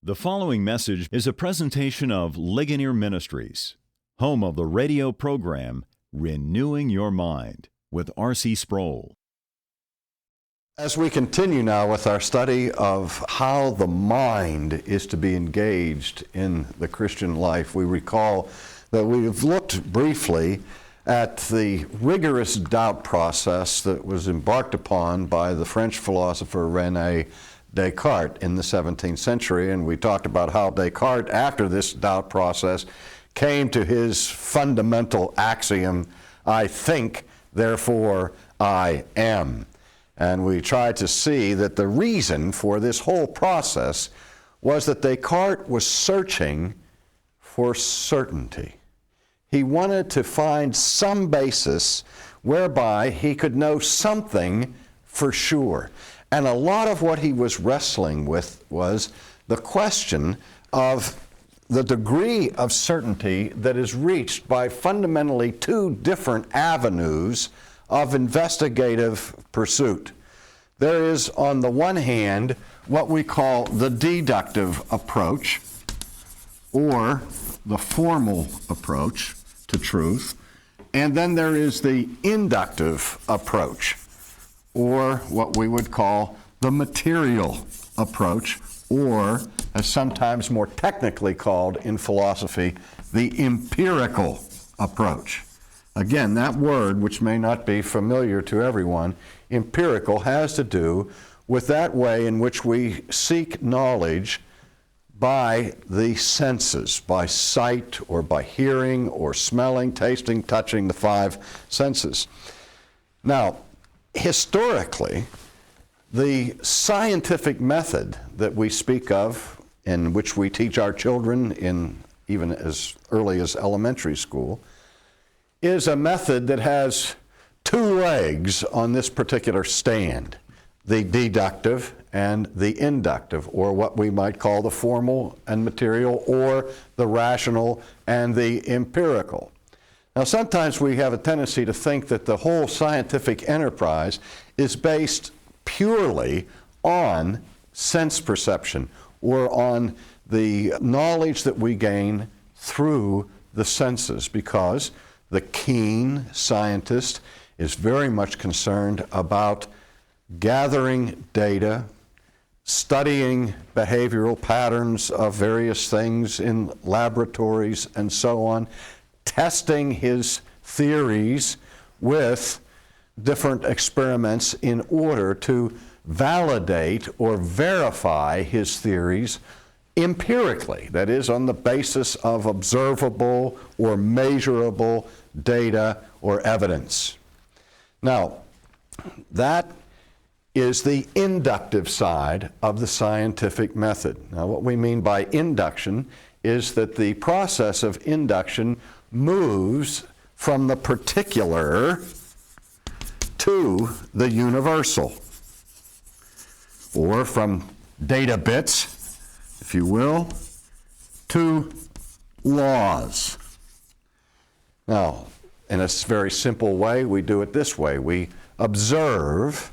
The following message is a presentation of Ligonier Ministries, home of the radio program Renewing Your Mind with R.C. Sproul. As we continue now with our study of how the mind is to be engaged in the Christian life, we recall that we've looked briefly at the rigorous doubt process that was embarked upon by the French philosopher René Descartes in the 17th century, and we talked about how Descartes, after this doubt process, came to his fundamental axiom, I think, therefore I am. And we tried to see that the reason for this whole process was that Descartes was searching for certainty. He wanted to find some basis whereby he could know something for sure. And a lot of what he was wrestling with was the question of the degree of certainty that is reached by fundamentally two different avenues of investigative pursuit. There is, on the one hand, what we call the deductive approach, or the formal approach to truth, and then there is the inductive approach, or what we would call the material approach, or, as sometimes more technically called in philosophy, the empirical approach. Again, that word, which may not be familiar to everyone, empirical, has to do with that way in which we seek knowledge by the senses, by sight or by hearing or smelling, tasting, touching, the five senses. Now, historically, the scientific method that we speak of, in which we teach our children in even as early as elementary school, is a method that has two legs on this particular stand, the deductive and the inductive, or what we might call the formal and material, or the rational and the empirical. Now, sometimes we have a tendency to think that the whole scientific enterprise is based purely on sense perception, or on the knowledge that we gain through the senses, because the keen scientist is very much concerned about gathering data, studying behavioral patterns of various things in laboratories and so on, testing his theories with different experiments in order to validate or verify his theories empirically, that is, on the basis of observable or measurable data or evidence. Now, that is the inductive side of the scientific method. Now, what we mean by induction is that the process of induction moves from the particular to the universal, or from data bits, if you will, to laws. Now, in a very simple way, we do it this way. We observe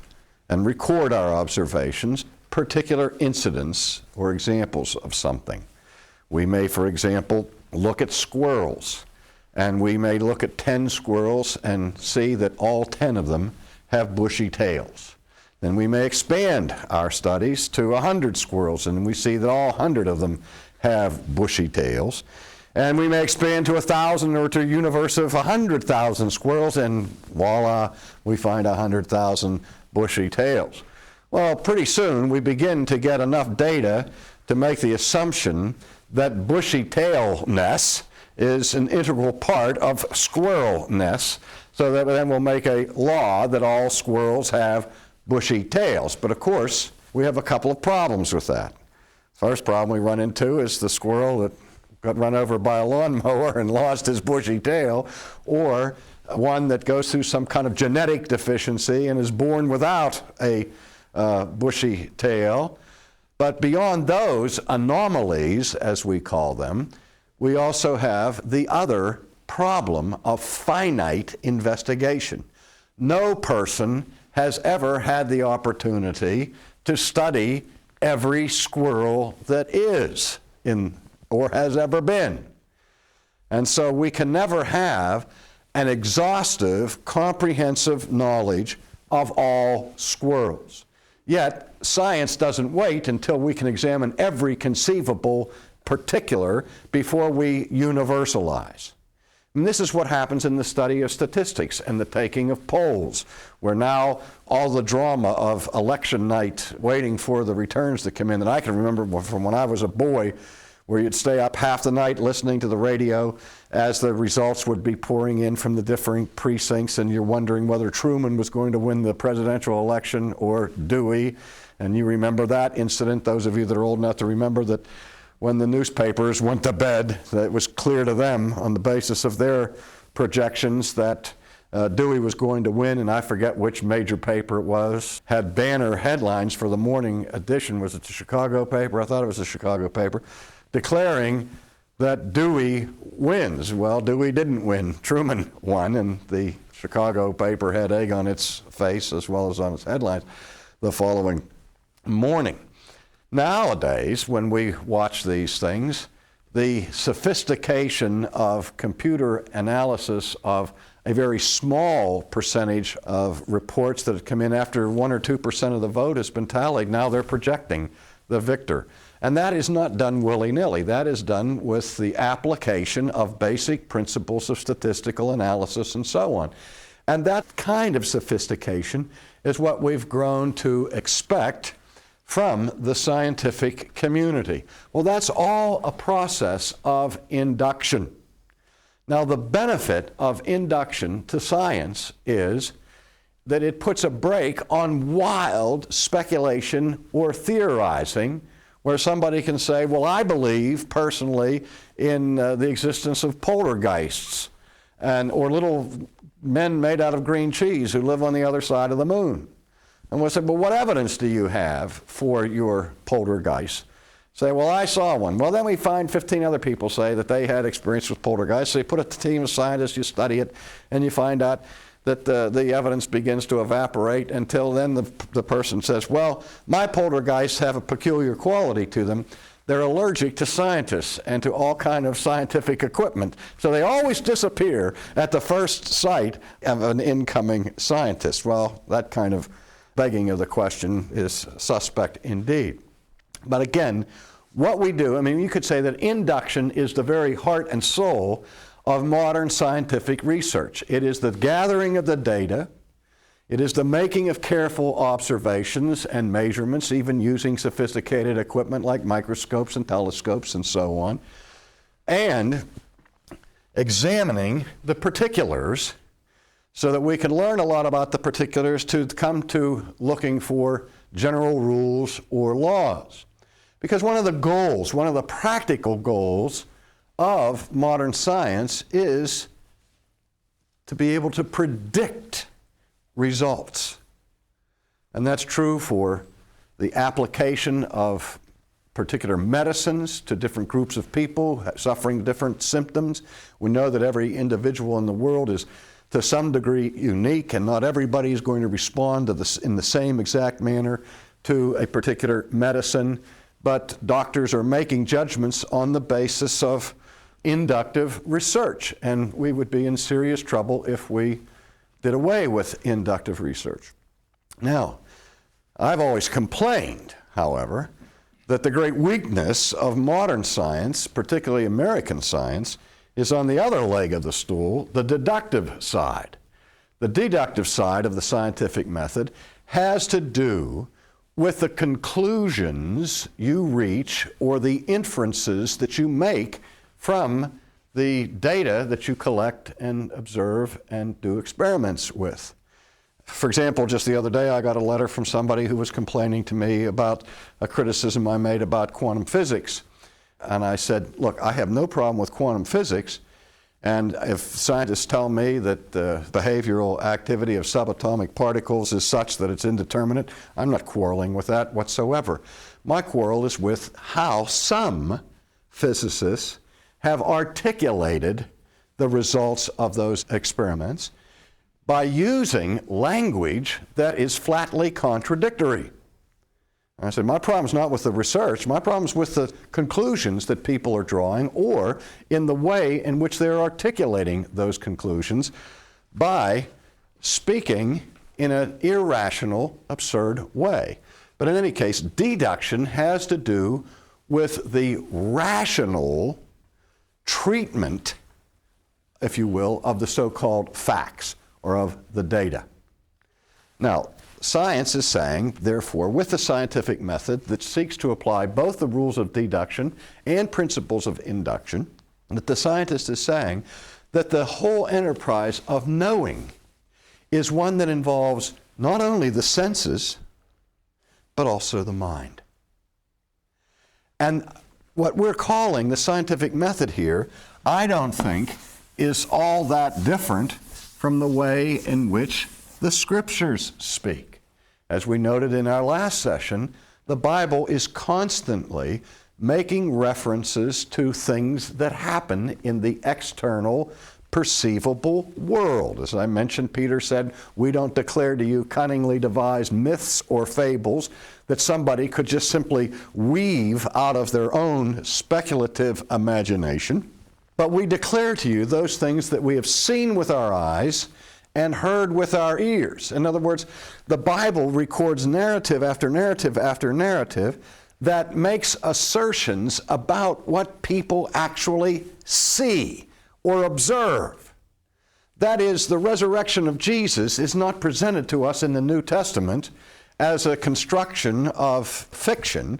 and record our observations, particular incidents or examples of something. We may, for example, look at squirrels, and we may look at 10 squirrels and see that all 10 of them have bushy tails. Then we may expand our studies to 100 squirrels, and we see that all 100 of them have bushy tails. And we may expand to 1,000 or to a universe of 100,000 squirrels, and voila, we find 100,000 bushy tails. Well, pretty soon we begin to get enough data to make the assumption that bushy tailness is an integral part of squirrelness, so that then we'll make a law that all squirrels have bushy tails. But of course, we have a couple of problems with that. First problem we run into is the squirrel that got run over by a lawnmower and lost his bushy tail, or one that goes through some kind of genetic deficiency and is born without a bushy tail. But beyond those anomalies, as we call them, we also have the other problem of finite investigation. No person has ever had the opportunity to study every squirrel that is in or has ever been. And so we can never have an exhaustive, comprehensive knowledge of all squirrels. Yet, science doesn't wait until we can examine every conceivable particular before we universalize. And this is what happens in the study of statistics and the taking of polls, where now all the drama of election night waiting for the returns to come in that I can remember from when I was a boy, where you'd stay up half the night listening to the radio as the results would be pouring in from the differing precincts, and you're wondering whether Truman was going to win the presidential election or Dewey. And you remember that incident, those of you that are old enough to remember that when the newspapers went to bed, that it was clear to them on the basis of their projections that Dewey was going to win, and I forget which major paper it was, had banner headlines for the morning edition. Was it the Chicago paper? I thought it was the Chicago paper, declaring that Dewey wins. Well, Dewey didn't win. Truman won, and the Chicago paper had egg on its face as well as on its headlines the following morning. Nowadays, when we watch these things, the sophistication of computer analysis of a very small percentage of reports that have come in after 1 or 2% of the vote has been tallied, now they're projecting the victor. And that is not done willy-nilly. That is done with the application of basic principles of statistical analysis and so on. And that kind of sophistication is what we've grown to expect from the scientific community. Well, that's all a process of induction. Now, the benefit of induction to science is that it puts a brake on wild speculation or theorizing, where somebody can say, well, I believe personally in the existence of poltergeists or little men made out of green cheese who live on the other side of the moon. And we'll say, well, what evidence do you have for your poltergeist? Say, well, I saw one. Well, then we find 15 other people say that they had experience with poltergeists. So you put a team of scientists, you study it, and you find out that the evidence begins to evaporate until then the person says, well, my poltergeists have a peculiar quality to them. They're allergic to scientists and to all kind of scientific equipment. So they always disappear at the first sight of an incoming scientist. Well, that kind of begging of the question is suspect indeed. But again, what we do, I mean, you could say that induction is the very heart and soul of modern scientific research. It is the gathering of the data. It is the making of careful observations and measurements, even using sophisticated equipment like microscopes and telescopes and so on, and examining the particulars so that we can learn a lot about the particulars to come to looking for general rules or laws. Because one of the practical goals of modern science is to be able to predict results. And that's true for the application of particular medicines to different groups of people suffering different symptoms. We know that every individual in the world is to some degree unique, and not everybody is going to respond in the same exact manner to a particular medicine, but doctors are making judgments on the basis of inductive research, and we would be in serious trouble if we did away with inductive research. Now, I've always complained, however, that the great weakness of modern science, particularly American science, is on the other leg of the stool, the deductive side. The deductive side of the scientific method has to do with the conclusions you reach or the inferences that you make from the data that you collect and observe and do experiments with. For example, just the other day I got a letter from somebody who was complaining to me about a criticism I made about quantum physics. And I said, look, I have no problem with quantum physics, and if scientists tell me that the behavioral activity of subatomic particles is such that it's indeterminate, I'm not quarreling with that whatsoever. My quarrel is with how some physicists have articulated the results of those experiments by using language that is flatly contradictory. I said, my problem's not with the research. My problem's with the conclusions that people are drawing or in the way in which they're articulating those conclusions by speaking in an irrational, absurd way. But in any case, deduction has to do with the rational treatment, if you will, of the so-called facts or of the data. Now, science is saying, therefore, with the scientific method that seeks to apply both the rules of deduction and principles of induction, that the scientist is saying that the whole enterprise of knowing is one that involves not only the senses, but also the mind. And what we're calling the scientific method here, I don't think, is all that different from the way in which the Scriptures speak. As we noted in our last session, the Bible is constantly making references to things that happen in the external, perceivable world. As I mentioned, Peter said, we don't declare to you cunningly devised myths or fables that somebody could just simply weave out of their own speculative imagination, but we declare to you those things that we have seen with our eyes and heard with our ears. In other words, the Bible records narrative after narrative after narrative that makes assertions about what people actually see or observe. That is, the resurrection of Jesus is not presented to us in the New Testament as a construction of fiction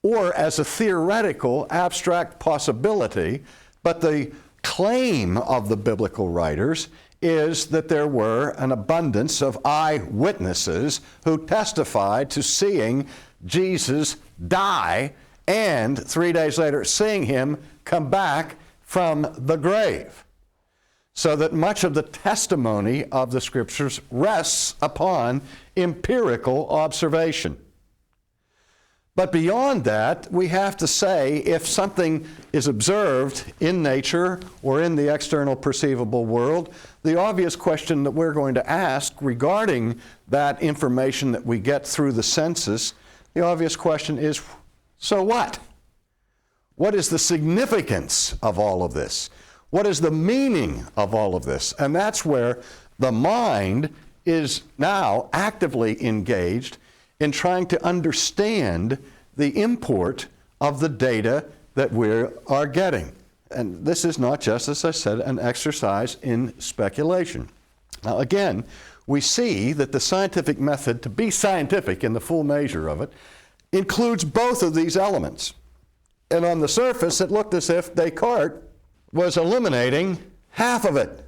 or as a theoretical abstract possibility, but the claim of the biblical writers is that there were an abundance of eyewitnesses who testified to seeing Jesus die and 3 days later seeing him come back from the grave. So that much of the testimony of the Scriptures rests upon empirical observation. But beyond that, we have to say if something is observed in nature or in the external perceivable world, the obvious question that we're going to ask regarding that information that we get through the senses, the obvious question is, so what? What is the significance of all of this? What is the meaning of all of this? And that's where the mind is now actively engaged in trying to understand the import of the data that we are getting. And this is not just, as I said, an exercise in speculation. Now again, we see that the scientific method, to be scientific in the full measure of it, includes both of these elements. And on the surface, it looked as if Descartes was eliminating half of it,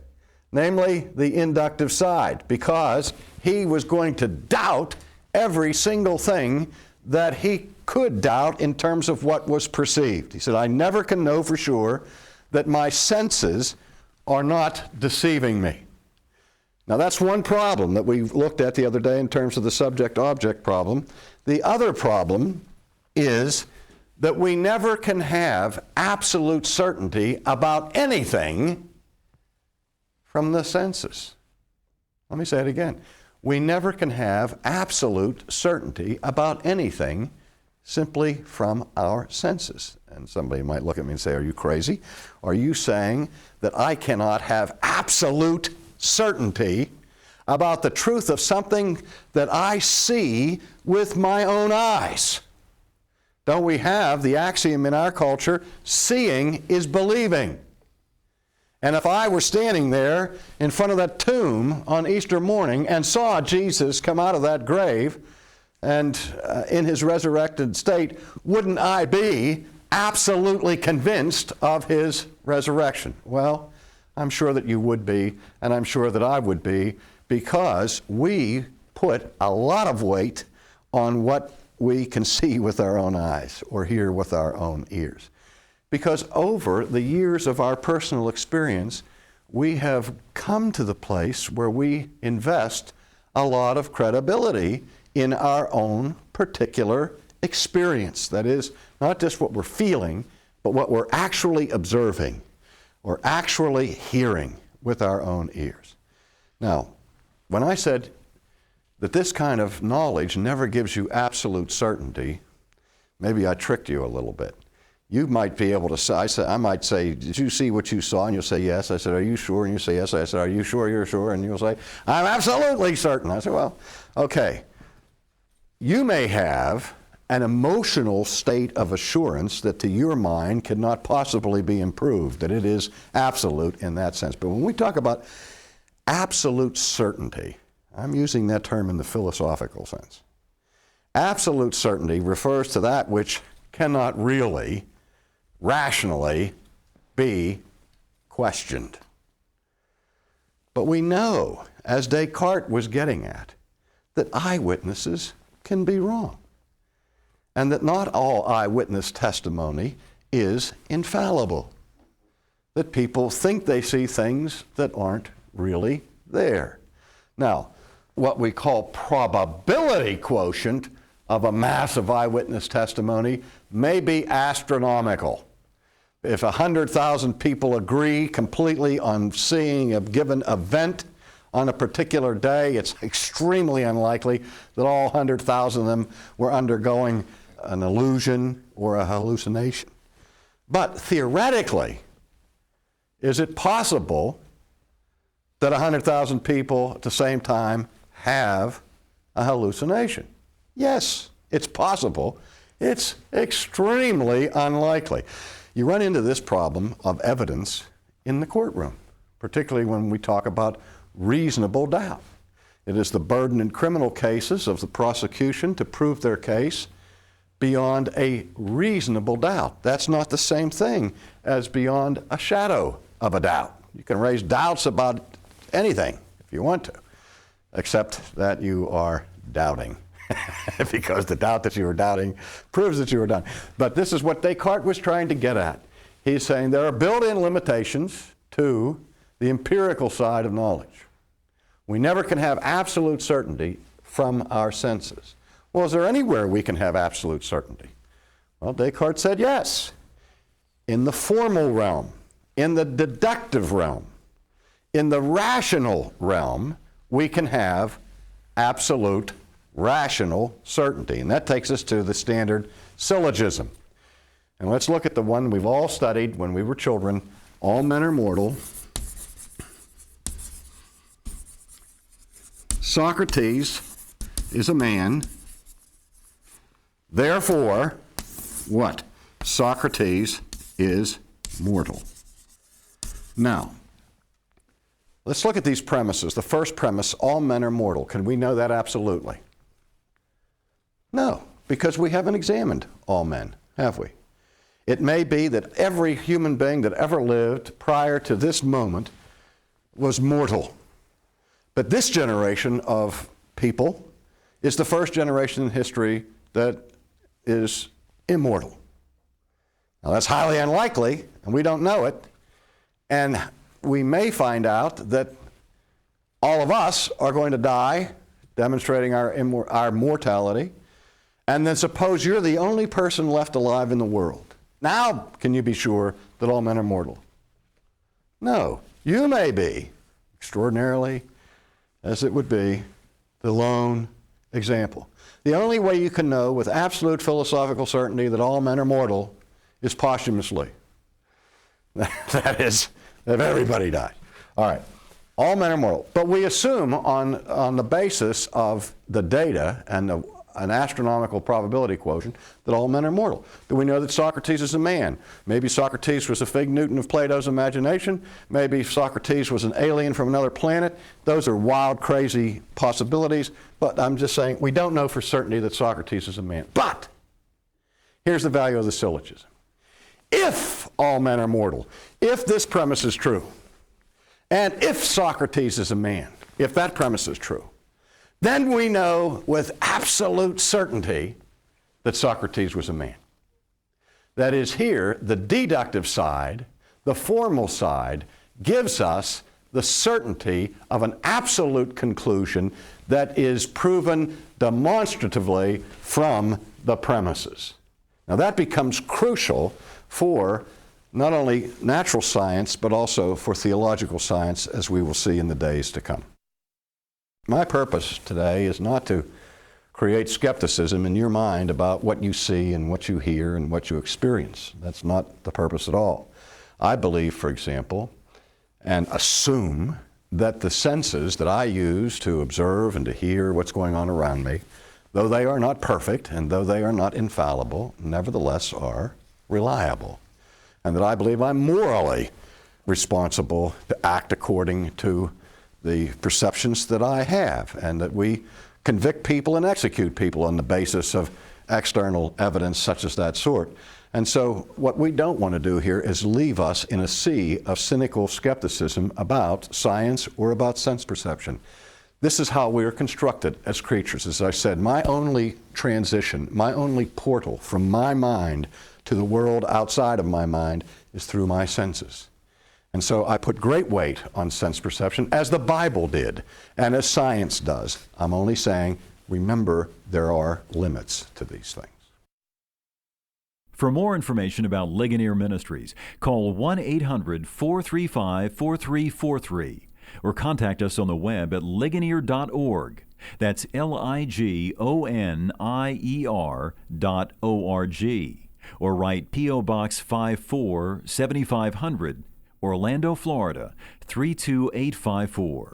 namely the inductive side, because he was going to doubt every single thing that he could doubt in terms of what was perceived. He said, I never can know for sure that my senses are not deceiving me. Now that's one problem that we looked at the other day in terms of the subject-object problem. The other problem is that we never can have absolute certainty about anything from the senses. Let me say it again. We never can have absolute certainty about anything simply from our senses. And somebody might look at me and say, are you crazy? Are you saying that I cannot have absolute certainty about the truth of something that I see with my own eyes? Don't we have the axiom in our culture, seeing is believing? And if I were standing there in front of that tomb on Easter morning and saw Jesus come out of that grave and in his resurrected state, wouldn't I be absolutely convinced of his resurrection? Well, I'm sure that you would be, and I'm sure that I would be, because we put a lot of weight on what we can see with our own eyes or hear with our own ears. Because over the years of our personal experience, we have come to the place where we invest a lot of credibility in our own particular experience. That is, not just what we're feeling, but what we're actually observing or actually hearing with our own ears. Now, when I said that this kind of knowledge never gives you absolute certainty, maybe I tricked you a little bit. You might be able to say, I might say, did you see what you saw? And you'll say, yes. I said, are you sure? And you say, yes. I said, are you sure you're sure? And you'll say, I'm absolutely certain. I said, well, okay. You may have an emotional state of assurance that to your mind cannot possibly be improved, that it is absolute in that sense. But when we talk about absolute certainty, I'm using that term in the philosophical sense. Absolute certainty refers to that which cannot really, rationally, be questioned. But we know, as Descartes was getting at, that eyewitnesses can be wrong, and that not all eyewitness testimony is infallible, that people think they see things that aren't really there. Now, what we call probability quotient of a mass of eyewitness testimony may be astronomical. If 100,000 people agree completely on seeing a given event on a particular day, it's extremely unlikely that all 100,000 of them were undergoing an illusion or a hallucination. But theoretically, is it possible that 100,000 people at the same time have a hallucination? Yes, it's possible. It's extremely unlikely. You run into this problem of evidence in the courtroom, particularly when we talk about reasonable doubt. It is the burden in criminal cases of the prosecution to prove their case beyond a reasonable doubt. That's not the same thing as beyond a shadow of a doubt. You can raise doubts about anything if you want to, except that you are doubting. Because the doubt that you were doubting proves that you were doubting. But this is what Descartes was trying to get at. He's saying there are built-in limitations to the empirical side of knowledge. We never can have absolute certainty from our senses. Well, is there anywhere we can have absolute certainty? Well, Descartes said yes. In the formal realm, in the deductive realm, in the rational realm, we can have absolute rational certainty. And that takes us to the standard syllogism. And let's look at the one we've all studied when we were children. All men are mortal. Socrates is a man. Therefore, what? Socrates is mortal. Now, let's look at these premises. The first premise, all men are mortal. Can we know that absolutely? No, because we haven't examined all men, have we? It may be that every human being that ever lived prior to this moment was mortal. But this generation of people is the first generation in history that is immortal. Now that's highly unlikely, and we don't know it. And we may find out that all of us are going to die, demonstrating our mortality. And then suppose you're the only person left alive in the world. Now, can you be sure that all men are mortal? No. You may be, extraordinarily as it would be, the lone example. The only way you can know with absolute philosophical certainty that all men are mortal is posthumously. That is, if everybody died. All right. All men are mortal. But we assume on the basis of the data and an astronomical probability quotient that all men are mortal. Do we know that Socrates is a man? Maybe Socrates was a fig Newton of Plato's imagination. Maybe Socrates was an alien from another planet. Those are wild, crazy possibilities. But I'm just saying we don't know for certainty that Socrates is a man. But here's the value of the syllogism. If all men are mortal, if this premise is true, and if Socrates is a man, if that premise is true, then we know with absolute certainty that Socrates was a man. That is, here, the deductive side, the formal side, gives us the certainty of an absolute conclusion that is proven demonstratively from the premises. Now that becomes crucial for not only natural science, but also for theological science, as we will see in the days to come. My purpose today is not to create skepticism in your mind about what you see and what you hear and what you experience. That's not the purpose at all. I believe, for example, and assume that the senses that I use to observe and to hear what's going on around me, though they are not perfect and though they are not infallible, nevertheless are reliable. And that I believe I'm morally responsible to act according to the perceptions that I have, and that we convict people and execute people on the basis of external evidence such as that sort. And so what we don't want to do here is leave us in a sea of cynical skepticism about science or about sense perception. This is how we are constructed as creatures. As I said, my only transition, my only portal from my mind to the world outside of my mind is through my senses. And so I put great weight on sense perception, as the Bible did, and as science does. I'm only saying, remember, there are limits to these things. For more information about Ligonier Ministries, call 1-800-435-4343 or contact us on the web at ligonier.org. That's ligonier.org. Or write P.O. Box 54 7500, Orlando, Florida 32854.